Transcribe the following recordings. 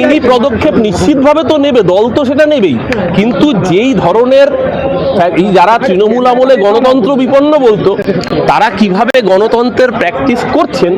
আইনি পদক্ষেপ নিশ্চিতভাবে তো নেবে, দল তো সেটা নেবেই, কিন্তু যেই ধরনের এই যারা তৃণমূল আমলে গণতন্ত্র বিপন্ন বলতো তারা কিভাবে গণতন্ত্রের প্র্যাকটিস করছেন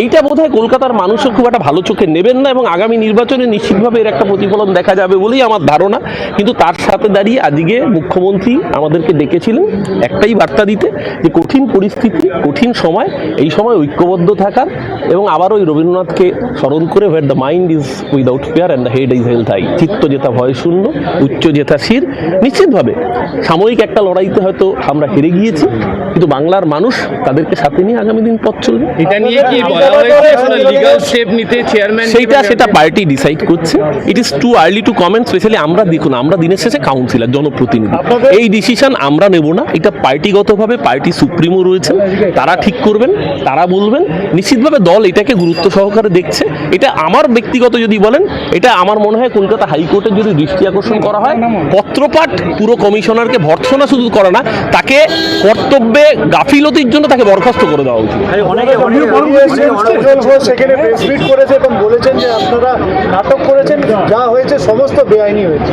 এইটা বোধহয় কলকাতার মানুষও খুব একটা ভালো চোখে নেবেন না, এবং আগামী নির্বাচনে নিশ্চিতভাবে এর একটা প্রতিফলন দেখা যাবে বলেই আমার ধারণা। কিন্তু তার সাথে দাঁড়িয়ে আজকে মুখ্যমন্ত্রী আমাদেরকে ডেকেছিলেন একটাই বার্তা দিতে, যে কঠিন পরিস্থিতি, কঠিন সময়, এই সময় ঐক্যবদ্ধ থাকার, এবং আবার ওই রবীন্দ্রনাথকে স্মরণ করে, where the mind is without fear and the head is held high, চিত্ত যেথা ভয় শূন্য, উচ্চ যেথা শির। নিশ্চিতভাবে সাময়িক একটা লড়াইতে হয়তো আমরা হেরে গিয়েছি, কিন্তু বাংলার মানুষ তাদেরকে সাথে নিয়ে আগামী দিন পথ চলবে। এটা নিয়ে কি বলা হয়েছে লিগ্যাল স্টেপ নিতে চেয়ারম্যান? সেটা পার্টি ডিসাইড করছে। It is too early two comment. Specially আমরা দেখুন, আমরা দিনের শেষে কাউন্সিলর, জনপ্রতিনিধি, এই ডিসিশন আমরা নেব না। এটা পার্টিগতভাবে পার্টি সুপ্রিমো রয়েছেন, তারা ঠিক করবেন, তারা বলবেন। নিশ্চিতভাবে দল এটাকে গুরুত্ব সহকারে দেখছে। এটা আমার ব্যক্তিগত যদি বলেন, এটা আমার মনে হয় কলকাতা হাইকোর্টের যদি দৃষ্টি আকর্ষণ করা হয়, পত্রপাঠ পুরো কমিশনারকে ভর্ৎসনা শুধু করে না, তাকে কর্তব্যে গাফিলতির জন্য তাকে বরখাস্ত করে দেওয়া উচিত। সেখানে প্রেস মিট করেছে এবং বলেছেন যে আপনারা নাটক করেছেন, যা হয়েছে সমস্ত বেআইনি হয়েছে।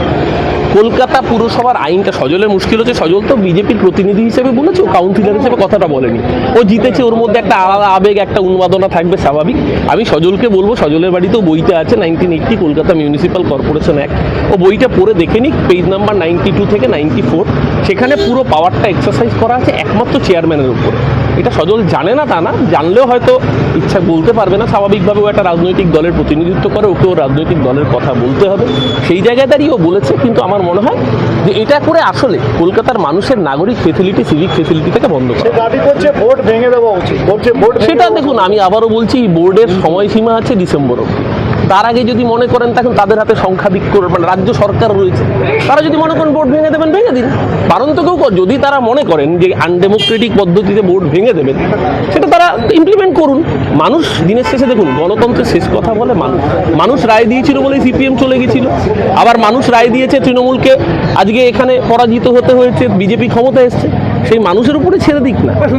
কলকাতা পুরসভার আইনটা, সজলের মুশকিল হচ্ছে, সজল তো বিজেপির প্রতিনিধি হিসেবে বলেছে, ও কাউন্সিলর হিসেবে কথাটা বলেনি। ও জিতেছে, ওর মধ্যে একটা আলাদা আবেগ, একটা উন্মাদনা থাকবে, স্বাভাবিক। আমি সজলকে বলবো, সজলের বাড়িতেও বইটা আছে 1980 কলকাতা মিউনিসিপ্যাল কর্পোরেশন অ্যাক্ট, ও বইটা পড়ে দেখে নিক, পেজ নাম্বার 92 থেকে 94। সেখানে পুরো পাওয়ারটা এক্সারসাইজ করা আছে একমাত্র চেয়ারম্যানের উপর। এটা সজল জানে না তা না, জানলেও হয়তো ইচ্ছা বলতে পারবে না। স্বাভাবিকভাবে ও একটা রাজনৈতিক দলের প্রতিনিধিত্ব করে, ওকেও রাজনৈতিক দলের কথা বলতে হবে, সেই জায়গায় দাঁড়িয়ে ও বলেছে। কিন্তু আমার মনে হয় যে এটা করে আসলে কলকাতার মানুষের নাগরিক ফেসিলিটি, সিভিক ফেসিলিটি থেকে বন্ধ করে দাবি করছে ভোট ভেঙে দেওয়া উচিত। সেটা দেখুন, আমি আবারও বলছি, বোর্ডের সময়সীমা আছে ডিসেম্বর অবধি। তার আগে যদি মনে করেন, তখন তাদের হাতে সংখ্যাধিক্য, মানে রাজ্য সরকার রয়েছে, তারা যদি মনে করেন বোর্ড ভেঙে দেবেন, ভেঙে দিন। কারণ তো কেউ, যদি তারা মনে করেন যে আনডেমোক্রেটিক পদ্ধতিতে বোর্ড ভেঙে দেবেন, সেটা তারা ইমপ্লিমেন্ট করুন। মানুষ দিনের শেষে দেখুন, গণতন্ত্রের শেষ কথা বলে মানুষ। মানুষ রায় দিয়েছিল বলেই সিপিএম চলে গেছিল, আবার মানুষ রায় দিয়েছে তৃণমূলকে আজকে এখানে পরাজিত হতে হয়েছে, বিজেপি ক্ষমতা এসছে। সেই মানুষের উপরে ছেড়ে দিক না।